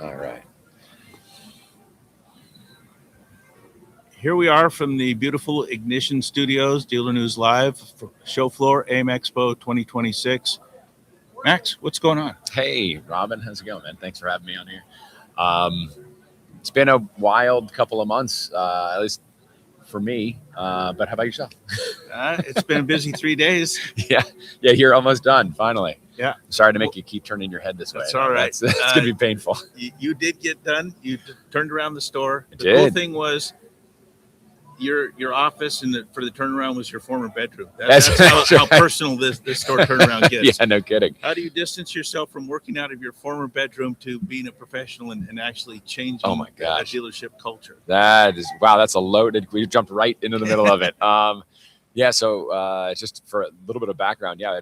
All right. Here we are from the beautiful Ignition Studios, Dealernews Live, show floor, AIME Expo 2026. Max, what's going on? Hey, Robin, how's it going, man? Thanks for having me on here. It's been a wild couple of months, at least for me. But how about yourself? It's been a busy 3 days. Yeah, you're almost done, finally. Yeah. Sorry to make you keep turning your head this way. That's all right. It's going to be painful. You did get done. You turned around the store. I The did. cool thing was your office and for the turnaround was your former bedroom. That's how personal this store turnaround gets. Yeah, no kidding. How do you distance yourself from working out of your former bedroom to being a professional and actually changing Oh my gosh. the dealership culture? That is, wow, that's a loaded, we jumped right into the middle of it. Yeah, so just for a little bit of background, yeah,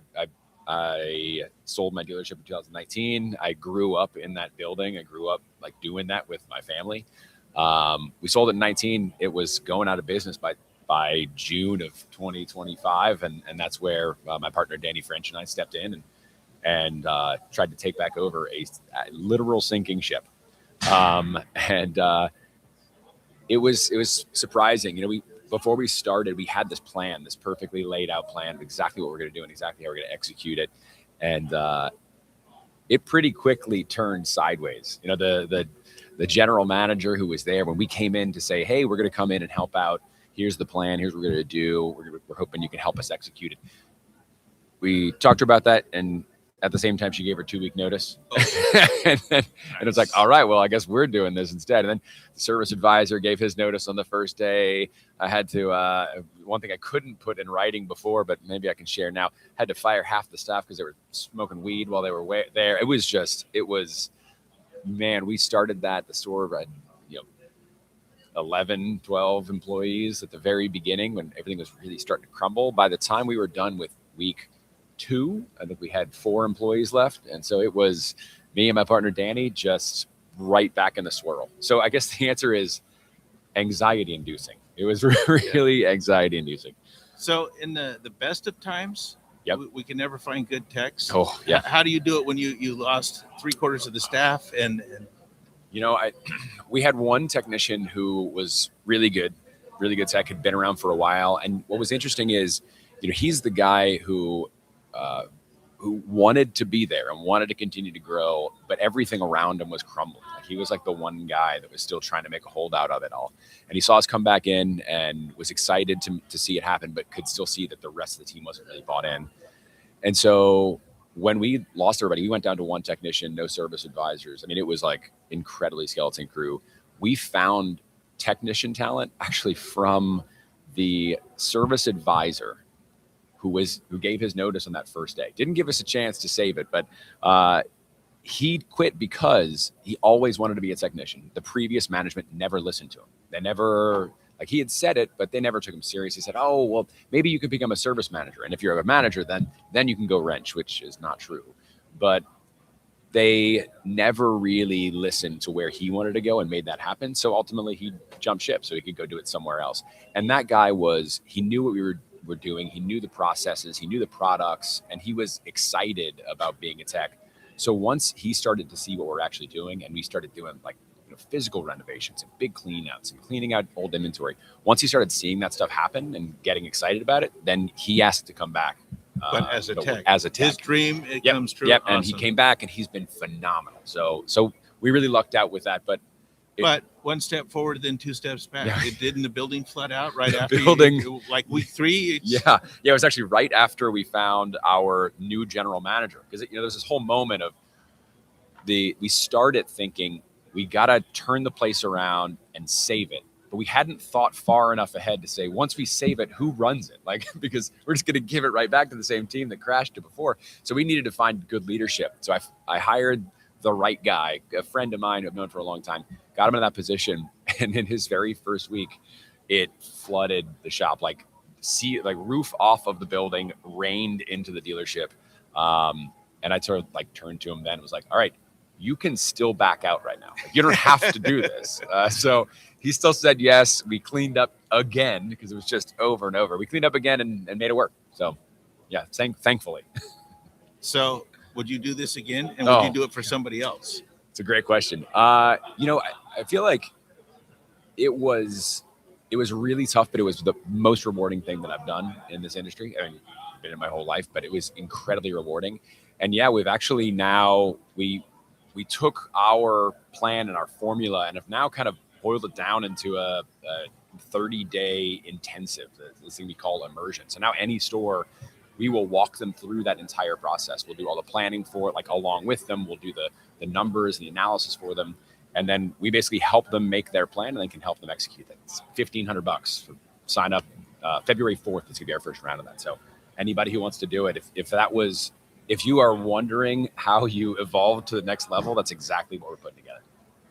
I sold my dealership in 2019. I grew up in that building. I grew up like doing that with my family. We sold it in 19. It was going out of business by June of 2025. And that's where my partner, Danny French, and I stepped in and tried to take back over a literal sinking ship. It was surprising. You know, before we started, we had this plan, this perfectly laid out plan of exactly what we're going to do and exactly how we're going to execute it. And it pretty quickly turned sideways. You know, the general manager who was there when we came in to say, hey, we're going to come in and help out. Here's the plan. Here's what we're going to do. We're hoping you can help us execute it. We talked to her about that. And at the same time, she gave her 2-week notice. and it's like, all right, well, I guess we're doing this instead. And then the service advisor gave his notice on the first day. I had to, one thing I couldn't put in writing before, but maybe I can share now, had to fire half the staff because they were smoking weed while they were there. Man, we started the store at 11, 12 employees at the very beginning when everything was really starting to crumble. By the time we were done with week 2, I think we had 4 employees left. And so it was me and my partner, Danny, just right back in the swirl. So I guess the answer is anxiety inducing. It was really anxiety inducing. So in the best of times, yep, we can never find good techs. Oh, yeah. How do you do it when you lost 3/4 of the staff? And you know, we had one technician who was really good tech, had been around for a while. And what was interesting is, you know, he's the guy who wanted to be there and wanted to continue to grow, but everything around him was crumbling. Like he was like the one guy that was still trying to make a holdout of it all. And he saw us come back in and was excited to see it happen, but could still see that the rest of the team wasn't really bought in. And so when we lost everybody, we went down to one technician, no service advisors. I mean, it was like incredibly skeleton crew. We found technician talent actually from the service advisor who gave his notice on that first day. Didn't give us a chance to save it, but he quit because he always wanted to be a technician. The previous management never listened to him. They never, like he had said it, but they never took him serious. He said, oh, well, maybe you could become a service manager. And if you're a manager, then you can go wrench, which is not true. But they never really listened to where he wanted to go and made that happen. So ultimately he jumped ship so he could go do it somewhere else. And that guy he knew what we were doing. He knew the processes, he knew the products, and he was excited about being a tech. So once he started to see what we're actually doing, and we started doing like physical renovations and big clean outs and cleaning out old inventory, once he started seeing that stuff happen and getting excited about it, then he asked to come back. But as a tech, his dream, it comes true. Yep, awesome. And he came back and he's been phenomenal. So we really lucked out with that. But one step forward, then 2 steps back. Yeah. It didn't the building flood out right after like week 3? Yeah. It was actually right after we found our new general manager, because there's this whole moment of we started thinking we got to turn the place around and save it. But we hadn't thought far enough ahead to say, once we save it, who runs it? Like, because we're just going to give it right back to the same team that crashed it before. So we needed to find good leadership. So I hired the right guy, a friend of mine who I've known for a long time, got him in that position. And in his very first week, it flooded the shop, like roof off of the building, rained into the dealership. And I sort of turned to him then and was like, all right, you can still back out right now. Like, you don't have to do this. So he still said yes. We cleaned up again because it was just over and over. We cleaned up again and made it work. So, yeah, thankfully. So would you do this again? And would you do it for somebody else? It's a great question. You know, I feel like it was really tough, but it was the most rewarding thing that I've done in this industry. I mean, I've been in my whole life, but it was incredibly rewarding. And yeah, we've actually now we took our plan and our formula and have now kind of boiled it down into a 30-day intensive, this thing we call immersion. So now any store, we will walk them through that entire process. We'll do all the planning for it, like along with them. We'll do the numbers, the analysis for them. And then we basically help them make their plan and then can help them execute it. It's $1,500 for sign up. February 4th is gonna be our first round of that. So anybody who wants to do it, if you are wondering how you evolve to the next level, that's exactly what we're putting together.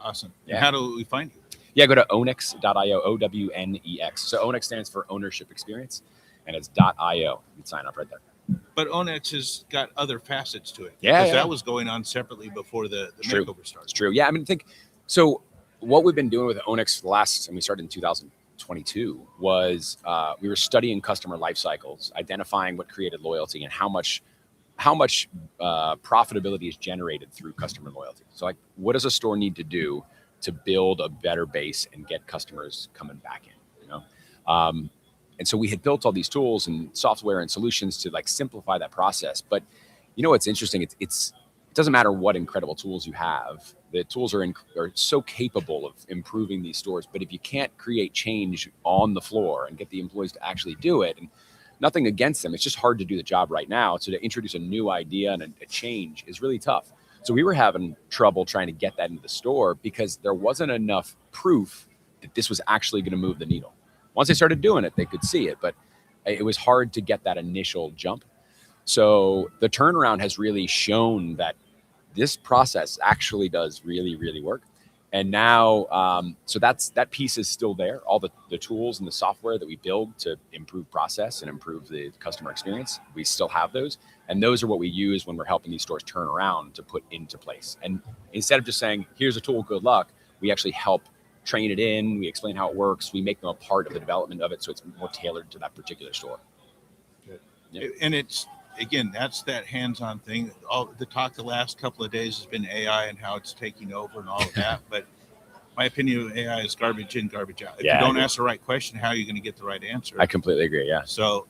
Awesome. Yeah. And how do we find you? Yeah, go to ownex.io, OWNEX. So Ownex stands for ownership experience, and it's .io. You can sign up right there. But Ownex has got other facets to it. Yeah, because that was going on separately before the makeover started. It's true. Yeah, I mean, so. What we've been doing with Ownex and we started in 2022, was we were studying customer life cycles, identifying what created loyalty and how much profitability is generated through customer loyalty. So, like, what does a store need to do to build a better base and get customers coming back in? You know. And so we had built all these tools and software and solutions to like simplify that process. But you know what's interesting? It doesn't matter what incredible tools you have. The tools are so capable of improving these stores. But if you can't create change on the floor and get the employees to actually do it, and nothing against them, it's just hard to do the job right now. So to introduce a new idea and a change is really tough. So we were having trouble trying to get that into the store because there wasn't enough proof that this was actually going to move the needle. Once they started doing it, they could see it, but it was hard to get that initial jump. So the turnaround has really shown that this process actually does really, really work. And now, so that piece is still there. All the tools and the software that we build to improve process and improve the customer experience, we still have those. And those are what we use when we're helping these stores turn around to put into place. And instead of just saying, here's a tool, good luck, we actually help train it in, we explain how it works, we make them a part of the development of it so it's more tailored to that particular store. Good. Yeah. And it's, again, that's that hands-on thing. All the talk the last couple of days has been AI and how it's taking over and all of that. But my opinion of AI is garbage in, garbage out. If you don't ask the right question, how are you going to get the right answer? I completely agree, yeah. So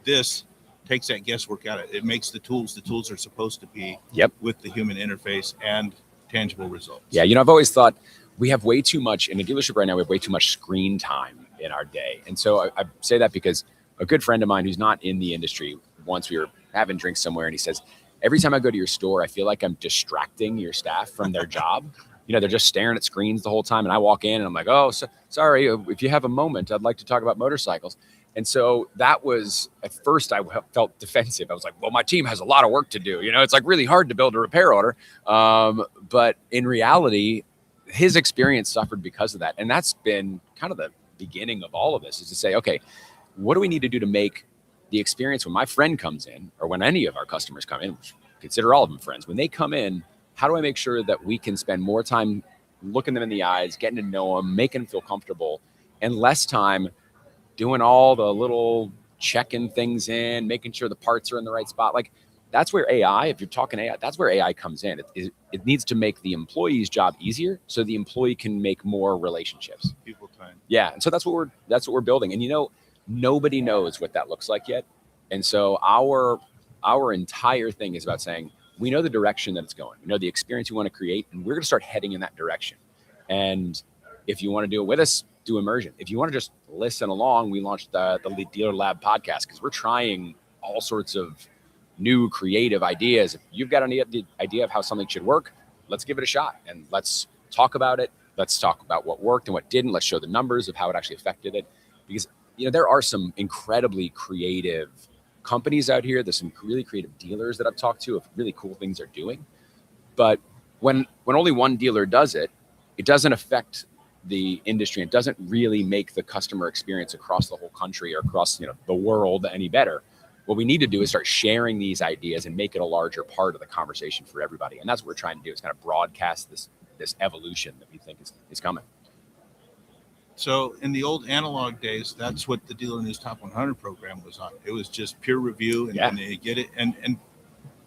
this takes that guesswork out. It makes the tools are supposed to be with the human interface and tangible results. Yeah, you know, I've always thought we have way too much in a dealership right now. We have way too much screen time in our day. And so I say that because a good friend of mine who's not in the industry, once we were having drinks somewhere, and he says, every time I go to your store, I feel like I'm distracting your staff from their job. You know, they're just staring at screens the whole time. And I walk in and I'm like, oh, sorry, if you have a moment, I'd like to talk about motorcycles. And so that was, at first I felt defensive. I was like, well, my team has a lot of work to do. You know, it's like really hard to build a repair order. But in reality, his experience suffered because of that. And that's been kind of the beginning of all of this, is to say, okay, what do we need to do to make the experience when my friend comes in, or when any of our customers come in, consider all of them friends, when they come in, how do I make sure that we can spend more time looking them in the eyes, getting to know them, making them feel comfortable, and less time doing all the little checking things in, making sure the parts are in the right spot. Like, that's where AI, if you're talking AI, that's where AI comes in. It needs to make the employee's job easier so the employee can make more relationships. People time. Yeah. And so that's what we're building. And, you know, nobody knows what that looks like yet. And so our entire thing is about saying, we know the direction that it's going. We know the experience we want to create, and we're going to start heading in that direction. And if you want to do it with us, do immersion. If you want to just listen along, we launched the Dealer Lab podcast because we're trying all sorts of new creative ideas. If you've got an idea of how something should work, let's give it a shot and let's talk about it. Let's talk about what worked and what didn't. Let's show the numbers of how it actually affected it. Because, you know, there are some incredibly creative companies out here. There's some really creative dealers that I've talked to of really cool things they're doing. But when only one dealer does it, it doesn't affect the industry. It doesn't really make the customer experience across the whole country or across, you know, the world any better. What we need to do is start sharing these ideas and make it a larger part of the conversation for everybody. And that's what we're trying to do, is kind of broadcast this evolution that we think is coming. So in the old analog days, that's what the Dealernews Top 100 program was on. It was just peer review and they get it. And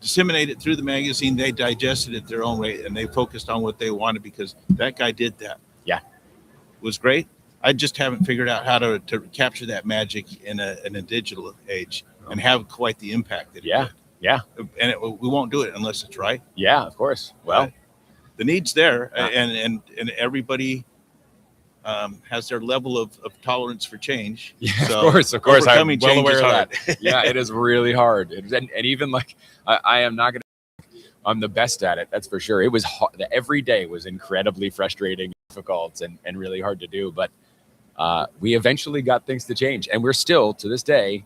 disseminate it through the magazine. They digested it their own way, and they focused on what they wanted because that guy did that. Yeah. It was great. I just haven't figured out how to capture that magic in a digital age and have quite the impact that it did. Yeah. And we won't do it unless it's right. Yeah, of course. Well, the need's there, and everybody has their level of tolerance for change. Yeah, so of course. I'm well change aware is of hard. that. Yeah, it is really hard. And even like, I am not going to, I'm the best at it. That's for sure. It was hard. Every day was incredibly frustrating, difficult, and really hard to do. But we eventually got things to change. And we're still, to this day,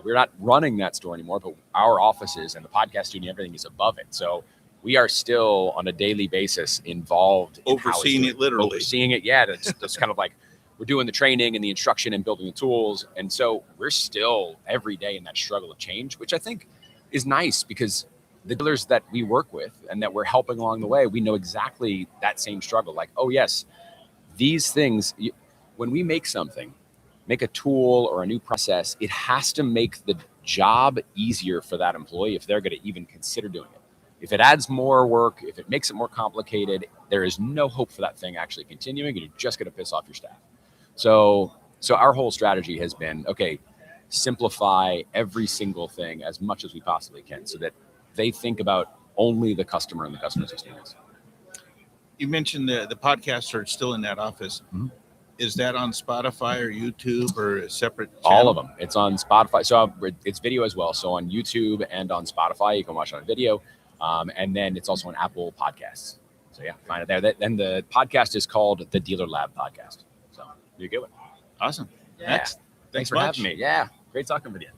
we're not running that store anymore, but our offices and the podcast studio, everything is above it. So we are still on a daily basis involved in overseeing it, literally overseeing it. Yeah. That's kind of like we're doing the training and the instruction and building the tools. And so we're still every day in that struggle of change, which I think is nice because the dealers that we work with and that we're helping along the way, we know exactly that same struggle. Like, oh yes, these things, when we make something, make a tool or a new process, it has to make the job easier for that employee if they're going to even consider doing it. If it adds more work, if it makes it more complicated, there is no hope for that thing actually continuing, and you're just going to piss off your staff. So our whole strategy has been, okay, simplify every single thing as much as we possibly can so that they think about only the customer and the customer's experience. You mentioned the podcasts are still in that office. Mm-hmm. Is that on Spotify or YouTube or a separate channel? All of them. It's on Spotify. So it's video as well. So on YouTube and on Spotify, you can watch it on video. And then it's also on Apple Podcasts. So yeah, find it there. And the podcast is called the Dealer Lab Podcast. So you get it. Awesome. Yeah. Thanks for having me. Yeah. Great talking with you.